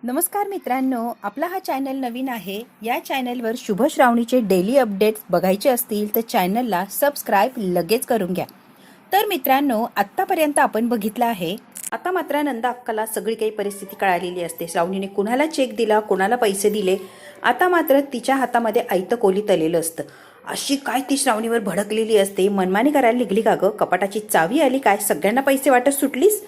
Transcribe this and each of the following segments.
नमस्कार मित्रांनो, आपला हा चॅनल नवीन आहे. या चॅनलवर शुभ श्रावणीचे डेली अपडेट्स बघायचे असतील तर चॅनलला सबस्क्राईब लगेच करून घ्या. तर मित्रांनो, आत्तापर्यंत आपण बघितलं आहे. आता मात्र नंदा अक्काला सगळी काही परिस्थिती कळालेली असते. श्रावणीने कुणाला चेक दिला, कुणाला पैसे दिले. आता मात्र तिच्या हातामध्ये आयतं कोली तलेलं असतं. अशी काय ती श्रावणीवर भडकलेली असते. मनमानी करायला निघली का गं? कपाटाची चावी आली काय? सगळ्यांना पैसे वाटत सुटलीस?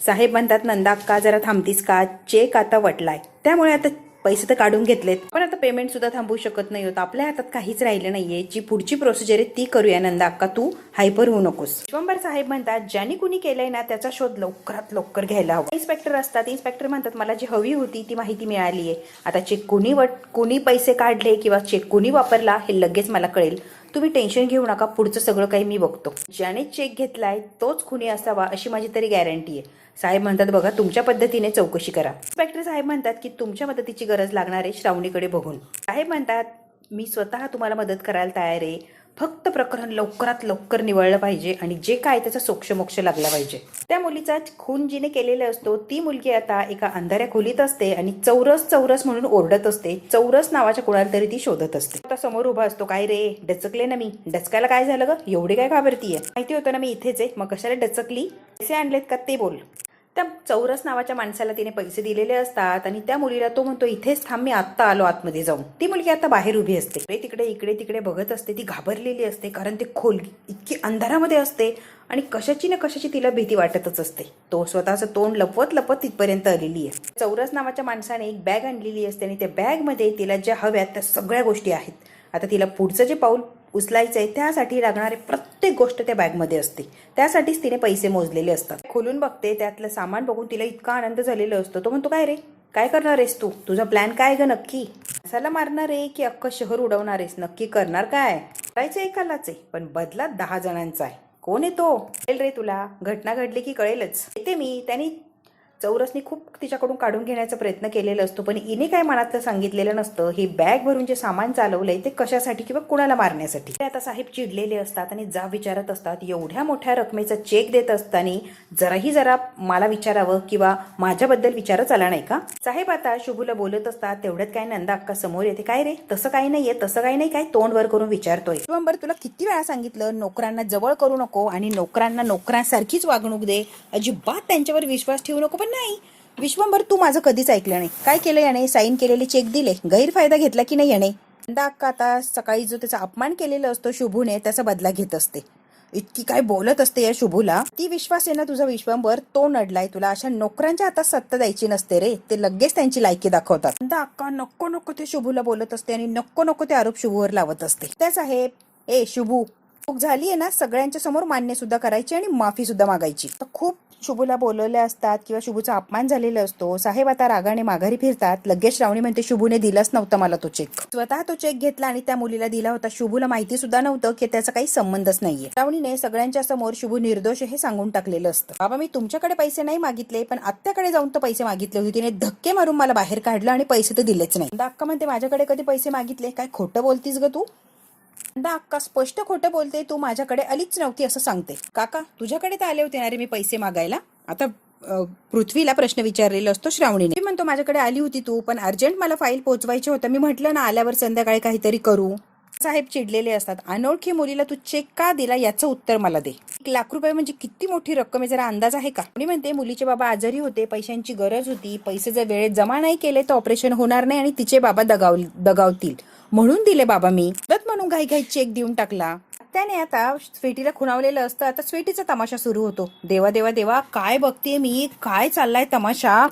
साहेब म्हणतात, नंदा अक्का जरा थांबतीस का? चेक आता वटलाय, त्यामुळे आता पैसे तर काढून घेतलेत, पण आता पेमेंट सुद्धा थांबवू शकत नाही होत. आपल्या हातात काहीच राहिलं नाहीये. जी पुढची प्रोसिजर आहे ती करूया. नंदा अक्का तू हायपर होऊ नकोस. विश्वंभर साहेब म्हणतात, ज्याने कुणी केलंय ना त्याचा शोध लवकरात लवकर घ्यायला हवा. इन्स्पेक्टर असतात. इन्स्पेक्टर म्हणतात, मला जी हवी होती ती माहिती मिळाली आहे. आता चेक कुणी पैसे काढले किंवा चेक कुणी वापरला हे लगेच मला कळेल. तुम्ही टेन्शन घेऊ नका, पुढचं सगळं काही मी बघतो. ज्याने चेक घेतलाय तोच खुनी असावा अशी माझी तरी गॅरंटी आहे. साहेब म्हणतात, बघा तुमच्या पद्धतीने चौकशी करा. इन्स्पेक्टर साहेब म्हणतात की तुमच्या मदतीची गरज लागणार आहे श्रावणीकडे बघून. साहेब म्हणतात, मी स्वतः तुम्हाला मदत करायला तयार आहे. फक्त प्रकरण लवकरात लवकर निवळलं पाहिजे आणि जे काय त्याचा सोक्षमोक्ष लागला पाहिजे. त्या मुलीचा खून जिने केलेला असतो ती मुलगी आता एका अंधाऱ्या खोलीत असते आणि चौरस चौरस म्हणून ओरडत असते. चौरस नावाच्या कुणाला तरी ती शोधत असते. आता समोर उभा असतो. काय रे, डचकले ना मी? डचकायला काय झालं ग? एवढी काय घाबरतीये? माहिती होतं ना मी इथेच आहे, मग कशाला डचकली? पैसे आणलेत का ते बोल. त्या चौरस नावाच्या माणसाला तिने पैसे दिलेले असतात आणि त्या मुलीला तो म्हणतो, इथेच थांब, मी आत्ता आलो आतमध्ये जाऊन. ती मुलगी आता बाहेर उभी असते. इकडे तिकडे बघत असते. ती घाबरलेली असते, कारण ते खोल इतकी अंधारामध्ये असते आणि कशाची ना कशाची तिला भीती वाटतच असते. तो स्वतःचं तोंड लपवत लपवत तिथपर्यंत आलेली आहे. चौरस नावाच्या माणसाने एक बॅग आणलेली असते आणि त्या बॅगमध्ये तिला ज्या हव्यात त्या सगळ्या गोष्टी आहेत. आता तिला पुढचं जे पाऊल उचलायचं आहे त्यासाठी लागणारे प्रत्येक गोष्ट त्या बॅगमध्ये असते. त्यासाठीच तिने पैसे मोजलेले असतात. खोलून बघते, त्यातलं सामान बघून तिला इतका आनंद झालेला असतो. तो म्हणतो, काय रे, काय करणार आहेस तू? तुझा प्लॅन काय ग नक्की? माणसाला मारणार आहे की अख्खं शहर उडवणार आहेस? नक्की करणार काय? करायचं एकालाच आहे, पण बदला 10 जणांचा आहे. कोण आहे तो? कळेल रे तुला, घटना घडली की कळेलच. येते मी. त्यांनी चौरसनी खूप तिच्याकडून काढून घेण्याचा प्रयत्न केलेला असतो, पण इने काय मनातलं सांगितलेलं नसतं. हे बॅग भरून जे सामान चालवलंय ते कशासाठी किंवा कुणाला मारण्यासाठी. ते आता साहेब चिडलेले असतात आणि जाब विचारत असतात. एवढ्या मोठ्या रकमेचा चेक देत असताना जरा मला विचारावं किंवा माझ्याबद्दल विचारच आला नाही का? साहेब आता शुभूला बोलत असतात. तेवढ्यात काय नंदा अक्का समोर येते. काय रे, तसं काही नाहीये, तसं काही नाही, काय तोंड वर करून विचारतोय. शुभंबर, तुला किती वेळा सांगितलं नोकरांना जवळ करू नको आणि नोकरांना नोकरांसारखीच वागणूक दे, अजिबात त्यांच्यावर विश्वास ठेवू नको. पण नाही विश्वंभर, तू माझं कधीच ऐकलं नाही. काय केलं याने? साईन केलेले चेक दिले, गैरफायदा घेतला की नाही याने? नंदा अक्का आता सकाळी जो त्याचा अपमान केलेला असतो शुभूने, त्याचा बदला घेत असते. इतकी काय बोलत असते या शुभूला. ती विश्वास आहे ना तुझा विश्वंभर, तो नडलाय तुला. अशा नोकरांच्या हातात सत्ता द्यायची नसते रे, ते लगेच त्यांची लायकी दाखवतात. नंदा अक्का नको नको ते शुभूला बोलत असते आणि नको नको ते आरोप शुभूवर लावत असते. त्या साहेब, ए शुभू, चूक झाली आहे ना, सगळ्यांच्या समोर मान्य सुद्धा करायची आणि माफी सुद्धा मागायची. खूप शुभूला बोलवले असतात किंवा शुभूचा अपमान झालेला असतो. साहेब आता रागाने माघारी फिरतात. लगेच श्रावणी म्हणते, शुभूने दिलाच नव्हता मला तो चेक. स्वतः तो चेक घेतला आणि त्या मुलीला दिला होता. शुभूला माहिती सुद्धा नव्हतं की त्याचा काही संबंधच नाहीये. श्रावणीने सगळ्यांच्या समोर शुभू निर्दोष हे सांगून टाकलेलं असतं. बाबा, मी तुमच्याकडे पैसे नाही मागितले, पण आत्याकडे जाऊन तर पैसे मागितले होते. तिने धक्के मारून मला बाहेर काढलं आणि पैसे तर दिलेच नाही. अक्का म्हणते, माझ्याकडे कधी पैसे मागितले? काय खोटं बोलतीस ग तू? नंदा अक्का स्पष्ट खोटं बोलते. तू माझ्याकडे आलीच नव्हती असं सांगते. काका, तुझ्याकडे तर आले होते ना रे मी पैसे मागायला. आता पृथ्वीला प्रश्न विचारलेला असतो श्रावणीने. मी म्हणतो, माझ्याकडे आली होती तू, पण अर्जंट मला फाईल पोहोचवायची होतं. मी म्हटलं ना आल्यावर संध्याकाळी काहीतरी करू. साहेब चिडलेले असतात. अनोळखी मुलीला तू चेक का दिला याचं उत्तर मला दे. 1 लाख रुपये म्हणजे किती मोठी रक्कम आहे, जरा अंदाज आहे का? मी म्हणते, मुलीचे बाबा आजारी होते, पैशांची गरज होती. पैसे जर वेळेत जमा नाही केले तर ऑपरेशन होणार नाही आणि तिचे बाबा दगावतील म्हणून दिले बाबा मी. म्हणून घाई चेक देऊन टाकला. त्याने आता स्वीटीला खुणावलेलं असतं. आता स्वीटीचा तमाशा सुरू होतो. देवा देवा देवा, काय बघते मी, काय चाललाय तमाशा?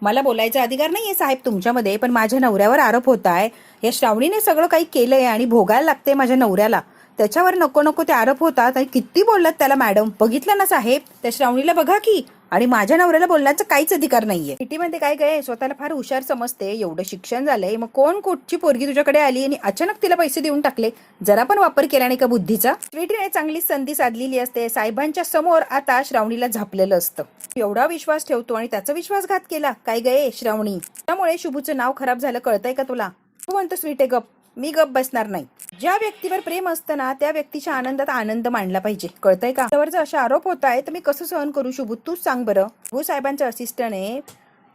मला बोलायचा अधिकार नाहीये साहेब तुमच्यामध्ये, पण माझ्या नवऱ्यावर आरोप होत आहे. या श्रावणीने सगळं काही केलंय आणि भोगायला लागते माझ्या नवऱ्याला. त्याच्यावर नको नको ते आरोप होतात आणि किती बोललात त्याला मॅडम. बघितलं ना साहेब, त्या श्रावणीला बघा की. आणि माझ्या नवऱ्याला बोलण्याचा काहीच अधिकार नाहीये. सिटीमध्ये काय काय स्वतःला फार हुशार समजते. एवढं शिक्षण झालंय, मग कोण कुठची पोरगी तुझ्याकडे आली आणि अचानक तिला पैसे देऊन टाकले? जरा पण वापर केला नाही का बुद्धीचा? स्वीटीने चांगली संधी साधलेली असते. साहेबांच्या समोर आता श्रावणीला झापलेलं असतं. एवढा विश्वास ठेवतो आणि त्याचा विश्वासघात केला. काय गये श्रावणी? त्यामुळे शुभूचं नाव खराब झालं, कळतंय का तुला? तू म्हणतो स्वीटे गप, मी गप बसणार नाही. ज्या व्यक्तीवर प्रेम असतं ना त्या व्यक्तीच्या आनंदात आनंद मानला पाहिजे, कळतंय का? त्यावर जर असे आरोप होत आहे तर मी कसं सहन करू शुभू, तूच सांग बरं. शुभू साहेबांचं असिस्टंट आहे,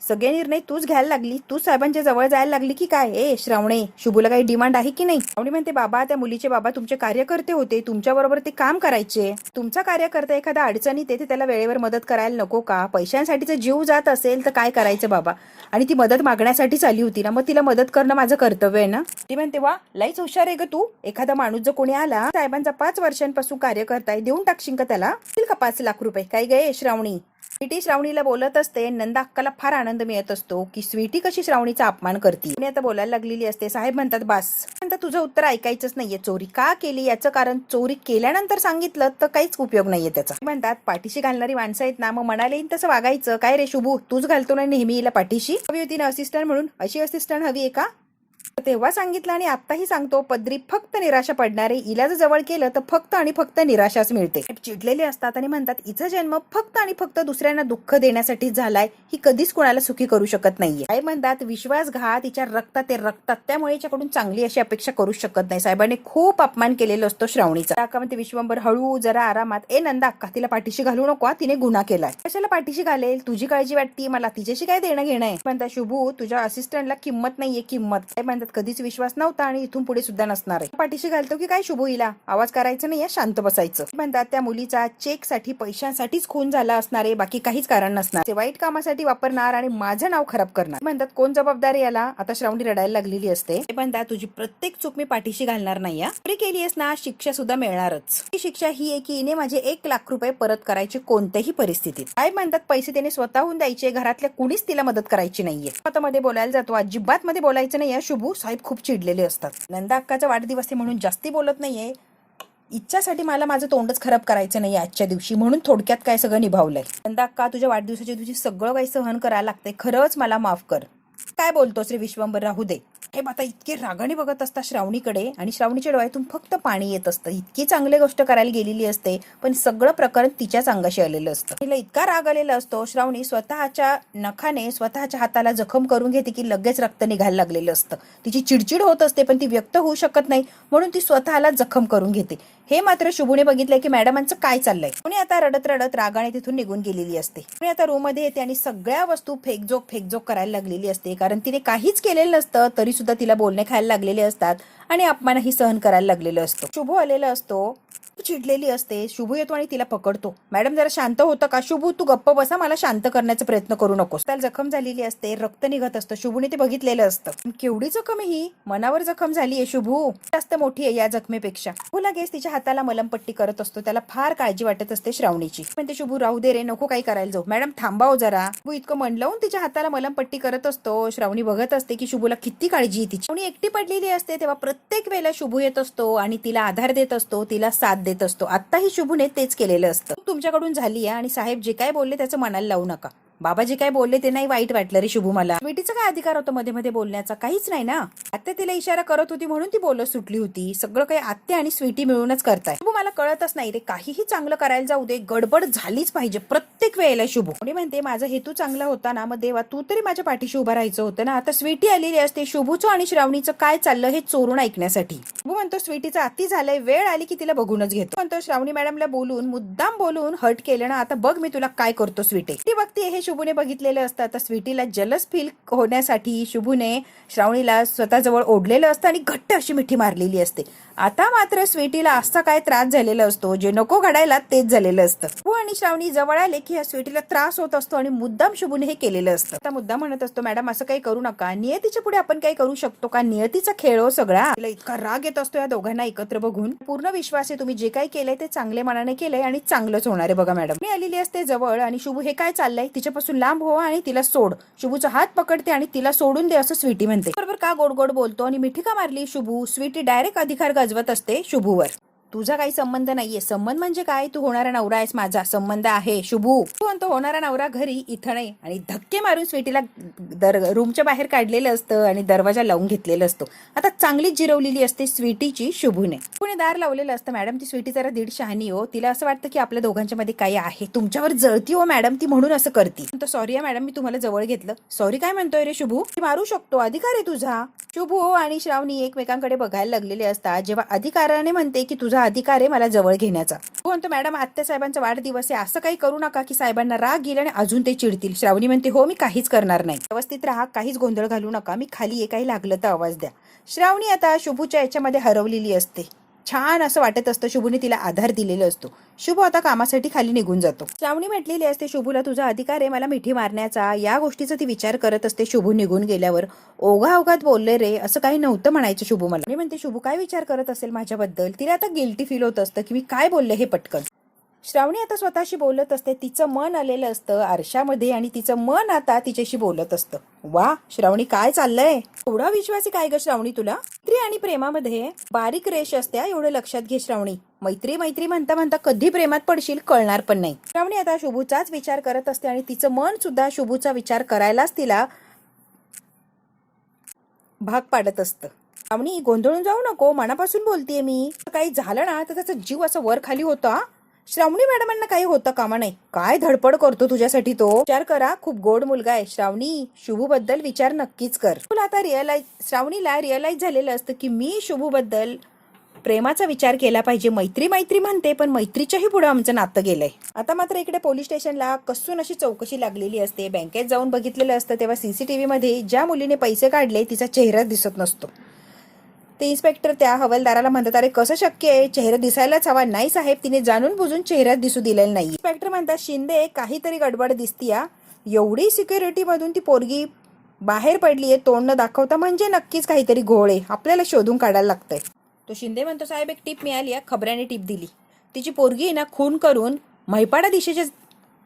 सगळे निर्णय तूच घ्यायला लागली, तू साहेबांच्या जवळ जायला लागली की काय? श्रावणे, शुभूला काही डिमांड आहे की नाही? श्रावणी म्हणते बाबा, त्या मुलीचे बाबा तुमचे कार्यकर्ते होते, तुमच्या बरोबर ते काम करायचे. तुमचा कार्यकर्ता एखादा अडचणीत येते, त्याला वेळेवर मदत करायला नको का? पैशांसाठीच जीव जात असेल तर काय करायचं बाबा? आणि ती मदत मागण्यासाठीच आली होती ना, मग तिला मदत करणं माझं कर्तव्य आहे ना. ती म्हणते वा, लईच हुशार आहे ग तू. एखादा माणूस जर कोणी आला, साहेबांचा 5 वर्षांपासून कार्यकर्ता आहे, देऊन टाकशील का त्याला? का 5 लाख रुपये? काय गे श्रावणी? स्वीटी श्रावणीला बोलत असते. नंदा अक्काला फार आनंद मिळत असतो की स्वीटी कशी श्रावणीचा अपमान करते. आणि आता बोलायला लागलेली असते. साहेब म्हणतात बास, म्हणतात तुझं उत्तर ऐकायचंच नाहीये. चोरी का केली याचं कारण चोरी केल्यानंतर सांगितलं तर काहीच उपयोग नाहीये त्याचा. म्हणतात पाठीशी घालणारी माणसं आहेत ना, मग म्हणाले तसं वागायचं. काय रे शुभू, तूच घालतो ना नेहमी हिला पाठीशी? हवी होती ना असिस्टंट म्हणून, अशी असिस्टंट हवी आहे का? तेव्हा सांगितलं आणि आताही सांगतो, पदरी फक्त निराशा पडणारे इलाज जवळ केलं तर फक्त आणि फक्त निराशाच मिळते. चिडलेले असतात आणि म्हणतात हिचा जन्म फक्त आणि फक्त दुसऱ्यांना दुःख देण्यासाठी झालाय, ही कधीच कोणाला सुखी करू शकत नाहीये. काय म्हणतात विश्वासघात तिच्या रक्तात ते रक्तात, त्यामुळे याच्याकडून चांगली अशी अपेक्षा करू शकत नाही. साहेबांनी खूप अपमान केलेला असतो श्रावणीचा. अक्का म्हणते विश्वंभर हळू जरा आरामात. नंदा अक्का, तिला पाठीशी घालू नको, तिने गुन्हा केलाय. कशाला पाठीशी घालेल? तुझी काळजी वाटती मला, तिच्याशी काय देणं घेणं आहे? म्हणतात शुभू, तुझ्या असिस्टंटला किंमत नाहीये किंमत. काय म्हणतात कधीच विश्वास नव्हता आणि इथून पुढे सुद्धा नसणार आहे. पाठीशी घालतो की काय शुभू? हिला आवाज करायचं नाही, शांत बसायचं. म्हणतात त्या मुलीचा चेकसाठी पैशांसाठीच खून झाला असणार आहे, बाकी काहीच कारण नसणार. ते वाईट कामासाठी वापरणार आणि माझं नाव खराब करणार. म्हणतात कोण जबाबदार याला? आता श्रावणी रडायला लागलेली असते. म्हणतात तुझी प्रत्येक चूक मी पाठीशी घालणार नाही. चोरी केली आहेस ना, शिक्षा सुद्धा मिळणारच. ही शिक्षा ही आहे की हिने माझे 1 लाख रुपये परत करायचे कोणत्याही परिस्थितीत. काय म्हणतात पैसे त्याने स्वतःहून द्यायचे, घरातल्या कुणीच तिला मदत करायची नाहीये. आता मध्ये बोलायला जातो, अजिबात मध्ये बोलायचं नाही. शुभू साहेब खूप चिडलेले असतात. नंदा अक्काचा वाढदिवस आहे म्हणून जास्ती बोलत नाहीये. इच्छासाठी मला माझं तोंडच खराब करायचं नाही आजच्या दिवशी, म्हणून थोडक्यात काय सगळं निभावलंय. नंदा अक्का, तुझ्या वाढदिवसाच्या दिवशी सगळं काही सहन करायला लागतंय, खरंच मला माफ कर. काय बोलतोस रे विश्वंभर, राहू दे. हे आता इतके रागाने बघत असतात श्रावणीकडे आणि श्रावणीच्या डोळ्यातून फक्त पाणी येत असतं. इतकी चांगली गोष्ट करायला गेलेली असते पण सगळं प्रकरण तिच्याच अंगाशी आलेलं असतं. तिला इतका राग आलेला असतो. श्रावणी स्वतःच्या नखाने स्वतःच्या हाताला जखम करून घेते की लगेच रक्त निघायला लागलेलं असतं. तिची चिडचिड होत असते पण ती व्यक्त होऊ शकत नाही, म्हणून ती स्वतःला जखम करून घेते. हे मात्र शुभूने बघितलंय की मॅडमांचं काय चाललंय. कोणी आता रडत रडत रागाने तिथून निघून गेलेली असते. कोणी आता रूम मध्ये येते आणि सगळ्या वस्तू फेकजोक करायला लागलेली असते, कारण तिने काहीच केलेलं नसतं तरी सुद्धा तिला बोलणे खायला लागलेले असतात आणि अपमानही सहन करायला लागलेलं असतो. शुभू आलेला असतो, चिडलेली असते. शुभू येतो आणि तिला पकडतो. मॅडम जरा शांत होतं का? शुभू तू गप्प बसा, मला शांत करण्याचा प्रयत्न करू नकोस. त्याला जखम झालेली असते, रक्त निघत असतं. शुभूने ते बघितलेलं असतं. केवढी जखम आहे ही, मनावर जखम झाली आहे शुभू, जास्त मोठी आहे या जखमेपेक्षा. शुभू लगेच तिच्या हाताला मलमपट्टी करत असतो. त्याला फार काळजी वाटत असते श्रावणीची. पण ते शुभू राहू दे रे, नको काही करायला जाऊ. मॅडम थांबाव जरा. शुभू इतकं मन लावून तिच्या हाताला मलमपट्टी करत असतो. श्रावणी बघत असते की शुभूला किती काळजी आहे तिची. श्रावणी एकटी पडलेली असते तेव्हा प्रत्येक वेळेला शुभू येत असतो आणि तिला आधार देत असतो, तिला साथ देत असतो. आताही शुभूने तेच केलेलं असतं. तुमच्याकडून झाली आहे आणि साहेब जे काय बोलले त्याचं मनाला लावू नका. बाबा जे काय बोलले ते नाही वाईट वाटलं रे शुभू मला. स्वीटीचा काय अधिकार होता मध्ये मध्ये बोलण्याचा? काहीच नाही ना. आत्या तिला इशारा करत होती म्हणून ती बोलत सुटली होती. सगळं काही आत्या आणि स्वीटी मिळूनच करताय. शुभू मला कळतच नाही रे, काहीही चांगलं करायला जाऊ दे, गडबड झालीच पाहिजे प्रत्येक वेळेला. शुभू कोणी म्हणते माझा हेतू चांगला होता ना, मग देवा तू तरी माझ्या पाठीशी उभा राहायचं होतं ना. आता स्वीटी आलेली असते शुभूचं आणि श्रावणीचं काय चाललं हे चोरून ऐकण्यासाठी. शुभू म्हणतो स्वीटीचा अति झालंय, वेळ आली की तिला बघूनच घेतो. म्हणतो श्रावणी मॅडमला बोलून मुद्दाम बोलून हर्ट केलं ना, आता बघ मी तुला काय करतो स्वीटी. ती बघते हे शुभूने बघितलेलं असतं. आता स्वीटीला जलस फील होण्यासाठी शुभूने श्रावणीला स्वतःजवळ ओढलेलं असतं आणि घट्ट अशी मिठी मारलेली असते. आता मात्र स्वीटीला असा काय त्रास झालेला असतो, जे नको घडायला तेच झालेलं असतं. शुभू आणि श्रावणी जवळ आले की स्वीटीला त्रास होत असतो आणि मुद्दाम शुभूने हे केलेलं असतं. आता मुद्दाम म्हणत असतो मॅडम असं काही करू नका, नियतीच्या पुढे आपण काही करू शकतो का? नियतीचा खेळ हो सगळा. तिला इतका राग येत असतो या दोघांना एकत्र बघून. पूर्ण विश्वास आहे तुम्ही जे काही केलंय ते चांगले मनाने केलंय आणि चांगलंच होणार आहे बघा मॅडम. मी आलेली असते जवळ आणि शुभू हे काय चाललंय, तिच्यापासून लांब हो आणि तिला सोड. शुभूचा हात पकडते आणि तिला सोडून दे असं स्वीटी म्हणते. बरोबर का गोड गोड बोलतो आणि मिठी का मारली शुभू. स्वीटी डायरेक्ट अधिकार गाजवत असते शुभूवर. तुझा काही संबंध नाहीये. संबंध म्हणजे काय? तू होणारा नवरा आहेस माझा. संबंध आहे शुभू. तू म्हणतो होणारा नवरा घरी इथं नाही, आणि धक्के मारून स्वीटीला रूमच्या बाहेर काढलेलं असतं आणि दरवाजा लावून घेतलेलं असतो. आता चांगलीच जिरवलेली असते स्वीटीची शुभूने. पुणे दार लावलेलं असतं. मॅडम ती स्वीटी जरा दीड शहाणी हो, तिला असं वाटतं की आपल्या दोघांच्या मध्ये काही आहे, तुमच्यावर जळती हो मॅडम ती, म्हणून असं करती. तर सॉरी आहे मॅडम, मी तुम्हाला जवळ घेतलं. सॉरी काय म्हणतोय रे शुभू, मारू शकतो, अधिकार आहे तुझा. शुभू आणि श्रावणी एकमेकांकडे बघायला लागलेले असतात. जेव्हा अधिकाराने म्हणते की तुझा तुझा अधिकार आहे मला जवळ घेण्याचा. हो म्हणतो मॅडम आत्यासाहेबांचा वाढदिवस आहे, असं काही करू नका की साहेबांना राग येईल आणि अजून ते चिडतील. श्रावणी म्हणते हो मी काहीच करणार नाही, व्यवस्थित राहा, काहीच गोंधळ घालू नका, मी खाली आहे, काही लागलं तर आवाज द्या. श्रावणी आता शुभूच्या याच्यामध्ये हरवलेली असते. छान असं वाटत असतं, शुभूने तिला आधार दिलेला असतो. शुभू आता कामासाठी खाली निघून जातो. श्रावणी म्हटलेली असते शुभूला तुझा अधिकार आहे मला मिठी मारण्याचा, या गोष्टीचा ती विचार करत असते. शुभू निघून गेल्यावर ओघाओघात बोलले रे असं काही नव्हतं म्हणायचं शुभू मला. मी म्हणते शुभू काय विचार करत असेल माझ्याबद्दल, तिला आता गिल्टी फील होत असतं की मी काय बोलले हे पटकन. श्रावणी आता स्वतःशी बोलत असते, तिचं मन आलेलं असतं आरशामध्ये आणि तिचं मन आता तिच्याशी बोलत असतं. वा श्रावणी काय चाललंय, एवढा विश्वासी काय ग श्रावणी तुला. मैत्री आणि प्रेमामध्ये बारीक रेष असते एवढं लक्षात घे श्रावणी. मैत्री मैत्री म्हणता म्हणता कधी प्रेमात पडशील कळणार पण नाही. श्रावणी आता शुभूचाच विचार करत असते आणि तिचं मन सुद्धा शुभूचा विचार करायलाच तिला भाग पाडत असतं. श्रावणी गोंधळून जाऊ नको, मनापासून बोलतेय मी, काही झालं ना तर त्याचा जीव असा वर खाली होता. श्रावणी मॅडमांना काही होतं कामा नाही, काय धडपड करतो तुझ्यासाठी तो. विचार करा, खूप गोड मुलगा आहे श्रावणी, शुभू बद्दल विचार नक्कीच कर. तुला आता श्रावणीला रिअलाइज झालेलं असतं की मी शुभू बद्दल प्रेमाचा विचार केला पाहिजे. मैत्री मैत्री म्हणते पण मैत्रीच्याही पुढे आमचं नातं गेलंय. आता मात्र इकडे पोलीस स्टेशनला कसून अशी चौकशी लागलेली असते. बँकेत जाऊन बघितलेलं असतं तेव्हा सीसीटीव्ही मध्ये ज्या मुलीने पैसे काढले तिचा चेहरा दिसत नसतो. ते इन्स्पेक्टर त्या हवालदाराला म्हणतात अरे कसं शक्य आहे, चेहरा दिसायलाच हवा. नाही साहेब तिने जाणून बुजून चेहरा दिसू दिलेला नाही. इन्स्पेक्टर म्हणतात शिंदे काहीतरी गडबड दिसतीया, एवढी सिक्युरिटी मधून ती पोरगी बाहेर पडलीये तोंड न दाखवता, म्हणजे नक्कीच काहीतरी घोळ आहे, आपल्याला शोधून काढायला लागतंय. तो शिंदे म्हणतो साहेब एक टीप मिळाली, खबऱ्याने टीप दिली, तिची पोरगी ना खून करून महिपाडा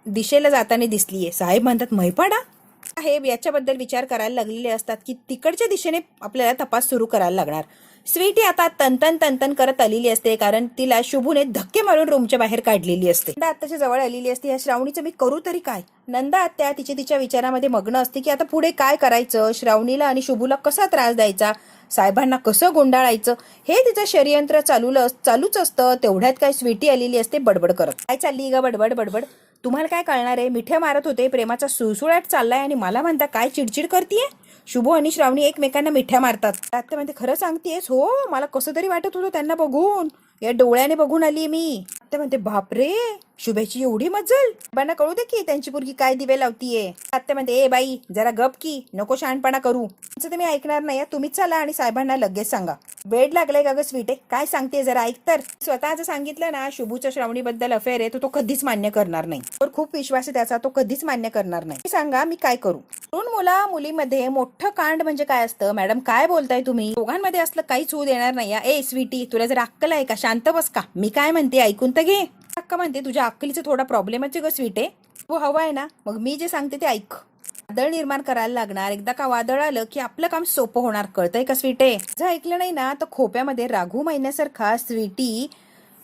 दिशेला जाताना दिसलीये. साहेब म्हणतात महिपाडा साहेब याच्याबद्दल विचार करायला लागलेले असतात की तिकडच्या दिशेने आपल्याला तपास सुरू करायला लागणार. स्वीटी आता तंतन करत आलेली असते कारण तिला शुभूने धक्के मारून रूमच्या बाहेर काढलेली असते. नंदा आत्याच्या जवळ आलेली असते. या श्रावणीचं मी करू तरी काय. नंदा आत्या तिच्या विचारामध्ये मग्न असते की आता पुढे काय करायचं, श्रावणीला आणि शुभूला कसा त्रास द्यायचा, साहेबांना कसं गुंडाळायचं, हे तिचं षडयंत्र चालूच असतं. तेवढ्यात काय स्वीटी आलेली असते बडबड करत. काय चालली ग बडबड, तुम्हाला काय कळणार आहे, मिठ्या मारत होते, प्रेमाचा सुळसुळाट चाललाय आणि मला म्हणता काय चिडचिड करतीये. शुभू आणि श्रावणी एकमेकांना मिठ्या मारतात. आत्या म्हणते खरं सांगतेस हो, मला कसं तरी वाटत होतं त्यांना बघून, या डोळ्याने बघून आली मी. आत्या म्हणते बापरे शुभेची एवढी मज्जल, बाना कळू दे की त्यांची पोरगी काय दिवे लावतीये. आत्या म्हणते ए बाई जरा गप की, नको शहाणपणा करू, तुम्ही ऐकणार नाही, तुम्हीच चला आणि साहेबांना लगेच सांगा. बेड लागलाय का ग स्वीटे, काय सांगते जरा ऐक तर. स्वतःच सांगितलं ना शुभूच्या श्रावणीबद्दल अफेअर आहे तो कधीच मान्य करणार नाही. खूप विश्वास आहे त्याचा, तो कधीच मान्य करणार नाही. सांगा मी काय करू. मुला मुलीमध्ये मोठं कांड म्हणजे काय असतं मॅडम, काय बोलताय तुम्ही, दोघांमध्ये असलं काहीच होऊ देणार नाही. ए स्वीटी तुला जर अक्कल आहे का, शांत बस का, मी काय म्हणते ऐकून तर घे. अक्का म्हणते तुझ्या अक्कलीचा थोडा प्रॉब्लेमच ग स्वीटे, हो हवा आहे ना, मग मी जे सांगते ते ऐक. वादळ निर्माण करायला लागणार, एकदा का वादळ आलं की आपलं काम सोपं होणार, कळतंय का स्वीटे. जर ऐकलं नाही ना तर खोप्यामध्ये राघू महिन्यासारखा स्वीटी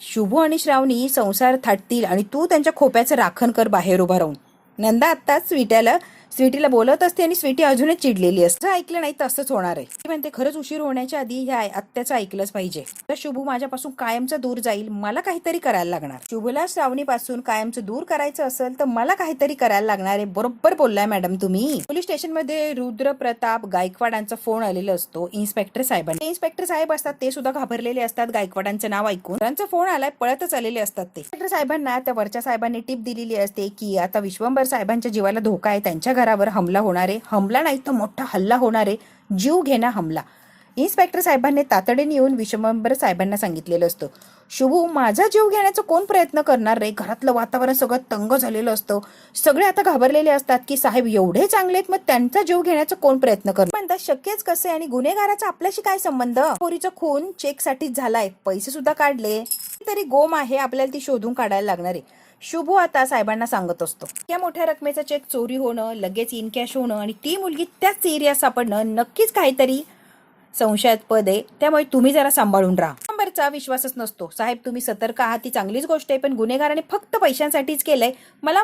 शुभू आणि श्रावणी संसार थाटतील आणि तू त्यांच्या खोप्याचं राखण कर बाहेर उभा राहून. नंदा आत्ताच स्वीटीला बोलत असते आणि स्वीटी अजूनच चिडलेली असते. जर ऐकलं नाही तर असंच होणार आहे. ती म्हणते खरंच उशीर होण्याच्या आधी ह्या आत्याचं ऐकलंच पाहिजे. तर शुभू माझ्यापासून कायमचं दूर जाईल, मला काहीतरी करायला लागणार. शुभूला श्रावणीपासून कायमचं दूर करायचं असेल तर मला काहीतरी करायला लागणार आहे. बरोबर बोललाय मॅडम तुम्ही. पोलीस स्टेशनमध्ये रुद्र प्रताप गायकवाडांचा फोन आलेला असतो इन्स्पेक्टर साहेबांना. इन्स्पेक्टर साहेब असतात ते सुद्धा घाबरलेले असतात गायकवाडांचं नाव ऐकून. त्यांचा फोन आलाय, पळतच आलेले असतात ते. इन्स्पेक्टर साहेबांना त्या वरच्या साहेबांनी टिप दिलेली असते की आता विश्वंभर साहेबांच्या जीवाला धोका आहे, त्यांच्या घरावर हमला होणार आहे, हमला नाही तर मोठा हल्ला होणार आहे, जीव घेणा हमला. इन्स्पेक्टर साहेबांनी तातडीने येऊन विश्वंभर साहेबांना सांगितलेलं असतं शुभू माझा जीव घेण्याचा कोण प्रयत्न करणार रे. घरातलं वातावरण सगळं तंग झालेलं असतं, सगळे आता घाबरलेले असतात की साहेब एवढे चांगले आहेत, मग त्यांचा जीव घेण्याचा कोण प्रयत्न करणार. म्हणतात शक्यच कसे आणि गुन्हेगाराचा आपल्याशी काय संबंध, पोरीचा खून चेक साठीच झालाय, पैसे सुद्धा काढले तरी गोम आहे, आपल्याला ती शोधून काढायला लागणार आहे. शुभू आता साहेबांना सांगत असतो त्या मोठ्या रकमेचा चेक चोरी होणं, लगेच इन कॅश होणं आणि ती मुलगी त्याच एरियात सापडणं नक्कीच काहीतरी संशयास्पद आहे, त्यामुळे तुम्ही जरा सांभाळून राहा. नंबरचा विश्वासच नसतो. साहेब तुम्ही सतर्क आहात ती चांगलीच गोष्ट आहे, पण गुन्हेगाराने फक्त पैशांसाठीच केलंय, मला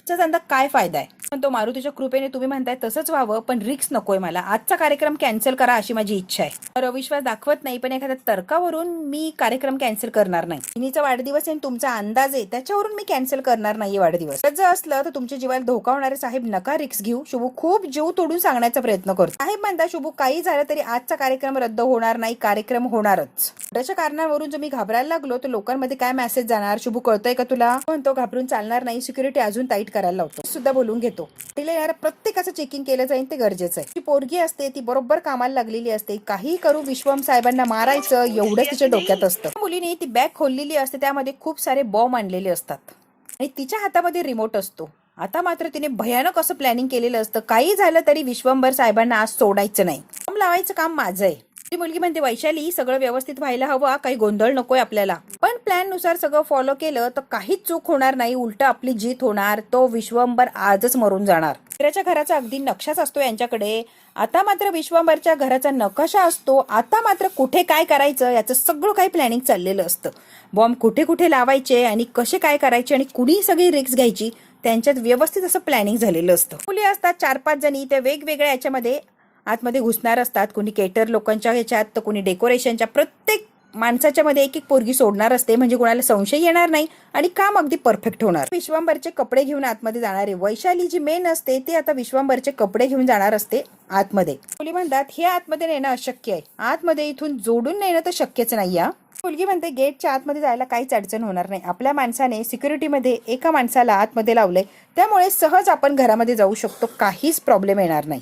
रिक्सचा धंदा काय फायदा आहे? पण तो मारुतीच्या कृपेने तुम्ही म्हणताय तसंच व्हावं, पण रिक्स नकोय मला. आजचा कार्यक्रम कॅन्सल करा अशी माझी इच्छा आहे. अविश्वास दाखवत नाही, पण एखाद्या तर्कावरून मी कार्यक्रम कॅन्सल करणार नाही. बहिणीचा वाढदिवस आहे, तुमचा अंदाज आहे त्याच्यावरून मी कॅन्सल करणार नाहीये वाढदिवस. जर असलं तर तुमच्या जीवाला धोका होणार आहे साहेब, नका रिक्स घेऊ. शुभू खूप जीव तोडून सांगण्याचा प्रयत्न करतो. साहेब म्हणता शुभू काही झालं तरी आजचा कार्यक्रम रद्द होणार नाही, कार्यक्रम होणारच. त्याच्या कारणावरून जर मी घाबरायला लागलो तर लोकांमध्ये काय मेसेज जाणार? शुभू कळतंय का तुला? म्हणतो घाबरून चालणार नाही, सिक्युरिटी अजून टाईट करायला लावतो. सुद्धा बोलून घेतो. तिला यार प्रत्येकाचं चेकिंग केलं जाईल, ते गरजेचं आहे. ती पोरगी असते ती बरोबर कामाला लागलेली असते. काही करू विश्वम साहेबांना मारायचं एवढंच तिच्या डोक्यात असतं. मुलीने ती बॅग खोललेली असते, त्यामध्ये खूप सारे बॉम्ब आणलेले असतात आणि तिच्या हातामध्ये रिमोट असतो. आता मात्र तिने भयानक असं प्लॅनिंग केलेलं असतं, काही झालं तरी विश्वंभर साहेबांना आज सोडायचं नाही. बॉम्ब लावायचं काम माझं आहे. ती मुलगी म्हणते वैशाली सगळं व्यवस्थित व्हायला हवं, काही गोंधळ नकोय आपल्याला. पण प्लॅन नुसार सगळं फॉलो केलं तर काहीच चूक होणार नाही, उलट आपली जीत होणार. तो विश्वंभर आजच मरून जाणार. मित्राच्या घराचा अगदी नक्षाच असतो यांच्याकडे. आता मात्र विश्वंभरच्या घराचा नकाशा असतो. आता मात्र कुठे काय करायचं याचं सगळं काही प्लॅनिंग चाललेलं असतं. बॉम्ब कुठे कुठे लावायचे आणि कसे काय करायचे आणि कुणी सगळी रिक्स घ्यायची त्यांच्यात व्यवस्थित असं प्लॅनिंग झालेलं असतं. मुली असतात 4-5 जणी, त्या वेगवेगळ्या याच्यामध्ये आतमध्ये घुसणार असतात. कोणी केटर लोकांच्या ह्याच्यात तर कोणी डेकोरेशनच्या. प्रत्येक माणसाच्या मध्ये एक एक पोरगी सोडणार असते, म्हणजे कोणाला संशय येणार नाही आणि काम अगदी परफेक्ट होणार. विश्वंभरचे कपडे घेऊन आतमध्ये जाणार आहे. वैशाली जी मेन असते ती आता विश्वंभरचे कपडे घेऊन जाणार असते आतमध्ये. मुली म्हणतात हे आतमध्ये नेणं अशक्य आहे, आतमध्ये इथून जोडून नेणं तर शक्यच नाही. मुलगी म्हणते गेटच्या आतमध्ये जायला काहीच अडचण होणार नाही. आपल्या माणसाने सिक्युरिटीमध्ये एका माणसाला आतमध्ये लावलंय, त्यामुळे सहज आपण घरामध्ये जाऊ शकतो, काहीच प्रॉब्लेम येणार नाही.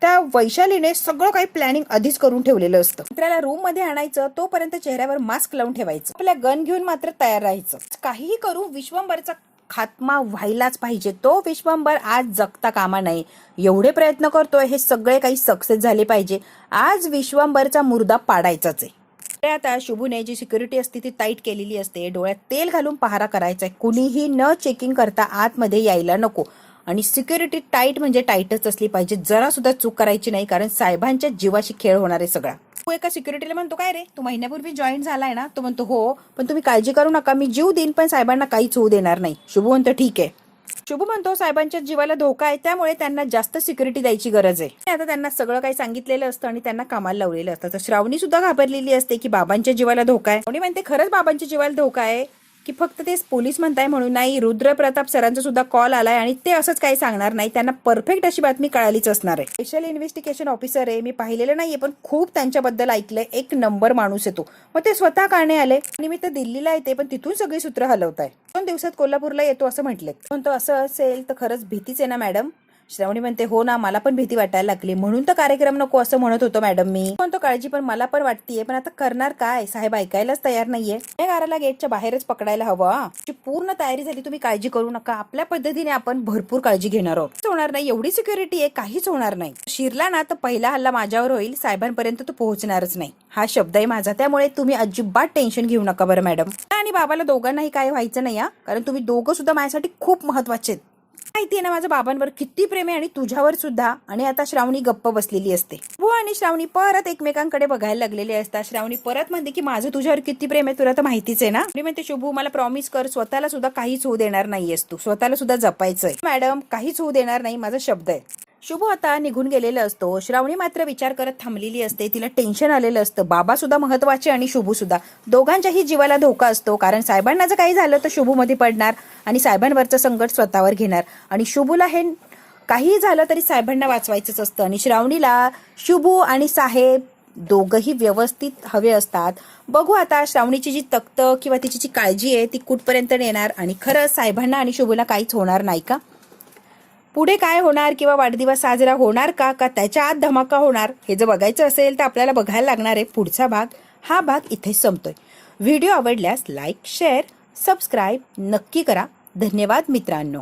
त्या वैशालीने सगळं काही प्लॅनिंग आधीच करून ठेवलेलं असतं. मित्राला रूम मध्ये आणायचं, तोपर्यंत चेहऱ्यावर मास्क लावून ठेवायचं. आपल्या गन घेऊन मात्र तयार राहायचं. काहीही करू विश्वंभरचा खात्मा व्हायलाच पाहिजे. तो विश्वंभर आज जगता कामा नये. एवढे प्रयत्न करतोय, हे सगळे काही सक्सेस झाले पाहिजे. आज विश्वंभरचा मुर्दा पाडायचाच आहे. आता शुभूने जी सिक्युरिटी असते ती टाईट केलेली असते. डोळ्यात तेल घालून पहारा करायचा आहे. कुणीही न चेकिंग करता आतमध्ये यायला नको. आणि सिक्युरिटी टाईट म्हणजे टाईटच असली पाहिजे, जरा सुद्धा चूक करायची नाही, कारण साहेबांच्या जीवाशी खेळ होणार आहे सगळा. तो एका सिक्युरिटीला म्हणतो काय रे तू महिन्यापूर्वी जॉईन झालाय ना? तो म्हणतो हो, पण तुम्ही काळजी करू नका, मी जीव देईन पण साहेबांना काहीच होऊ देणार नाही. शुभू म्हणतो ठीक आहे. शुभू म्हणतो साहेबांच्या जीवाला धोका आहे, त्यामुळे त्यांना जास्त सिक्युरिटी द्यायची गरज आहे. आता त्यांना सगळं काही सांगितलेलं असतं आणि त्यांना कामाला लावलेलं असतं. तर श्रावणी सुद्धा घाबरलेली असते की बाबांच्या जीवाला धोका आहे. श्रावणी म्हणते खरंच बाबांच्या जीवाला धोका आहे की फक्त ते पोलीस म्हणताय म्हणून? नाही, रुद्र प्रताप सरांचा सुद्धा कॉल आलाय आणि ते असंच काही सांगणार नाही, त्यांना परफेक्ट अशी बातमी कळालीच असणार आहे. स्पेशल इन्व्हेस्टिगेशन ऑफिसर आहे, मी पाहिलेलं नाहीये पण खूप त्यांच्याबद्दल ऐकलंय. एक नंबर माणूस येतो. मग ते स्वतः काढणे आले निमित्त दिल्लीला येते, पण तिथून सगळी सूत्र हलवताय. 2 दिवसात कोल्हापूरला येतो असं म्हटले. म्हणतो असं असेल तर खरंच भीतीच आहे ना मॅडम? श्रावणी म्हणते हो ना, मला पण भीती वाटायला लागली, म्हणून तर कार्यक्रम नको असं म्हणत होतो मॅडम मी. म्हणतो काळजी पण मला पण वाटतीये, पण आता करणार काय? साहेब ऐकायलाच तयार नाहीये. या गाराला गेटच्या बाहेरच पकडायला हवं. पूर्ण तयारी झाली, तुम्ही काळजी करू नका, आपल्या पद्धतीने आपण भरपूर काळजी घेणार आहोत. होणार नाही, एवढी सिक्युरिटी आहे, काहीच होणार नाही. शिरला ना तर पहिला हल्ला माझ्यावर होईल, साहेबांपर्यंत तो पोहोचणारच नाही, हा शब्द आहे माझा. त्यामुळे तुम्ही अजिबात टेन्शन घेऊ नका बरं मॅडम. आणि बाबाला दोघांनाही काय व्हायचं नाही, कारण तुम्ही दोघं सुद्धा माझ्यासाठी खूप महत्वाचे आहेत. माहितीये ना माझं बाबांवर किती प्रेम आहे आणि तुझ्यावर सुद्धा. आणि आता श्रावणी गप्प बसलेली असते. वो आणि श्रावणी परत एकमेकांकडे बघायला लागलेले असतात. श्रावणी परत म्हणते की माझं तुझ्यावर किती प्रेम आहे तुला तर माहितीच आहे ना. मी म्हणते शुभू मला प्रॉमिस कर, स्वतःला सुद्धा काहीच होऊ देणार नाहीयेस तू, स्वतःला सुद्धा जपायचंय. मॅडम काहीच होऊ देणार नाही, माझा शब्द आहे. शुभू आता निघून गेलेला असतो. श्रावणी मात्र विचार करत थांबलेली असते. तिला टेन्शन आलेलं असतं. बाबा सुद्धा महत्वाचे आणि शुभू सुद्धा. दोघांच्याही जीवाला धोका असतो, कारण साहेबांना जर काही झालं तर शुभू मध्ये पडणार आणि साहेबांवरचं संकट स्वतःवर घेणार. आणि शुभूला हे काही झालं तरी साहेबांना वाचवायचंच असतं. आणि श्रावणीला शुभू आणि साहेब दोघंही व्यवस्थित हवे असतात. बघू आता श्रावणीची जी तक्त किंवा तिची जी काळजी आहे ती कुठपर्यंत नेणार आणि खरंच साहेबांना आणि शुभूला काहीच होणार नाही का? पुढे काय होणार किंवा वाढदिवस साजरा होणार का त्याच्या आत धमाका होणार, हे जर बघायचं असेल तर आपल्याला बघायला लागणार आहे पुढचा भाग. हा भाग इथेच संपतोय. व्हिडिओ आवडल्यास लाईक, शेअर, सबस्क्राईब नक्की करा. धन्यवाद मित्रांनो.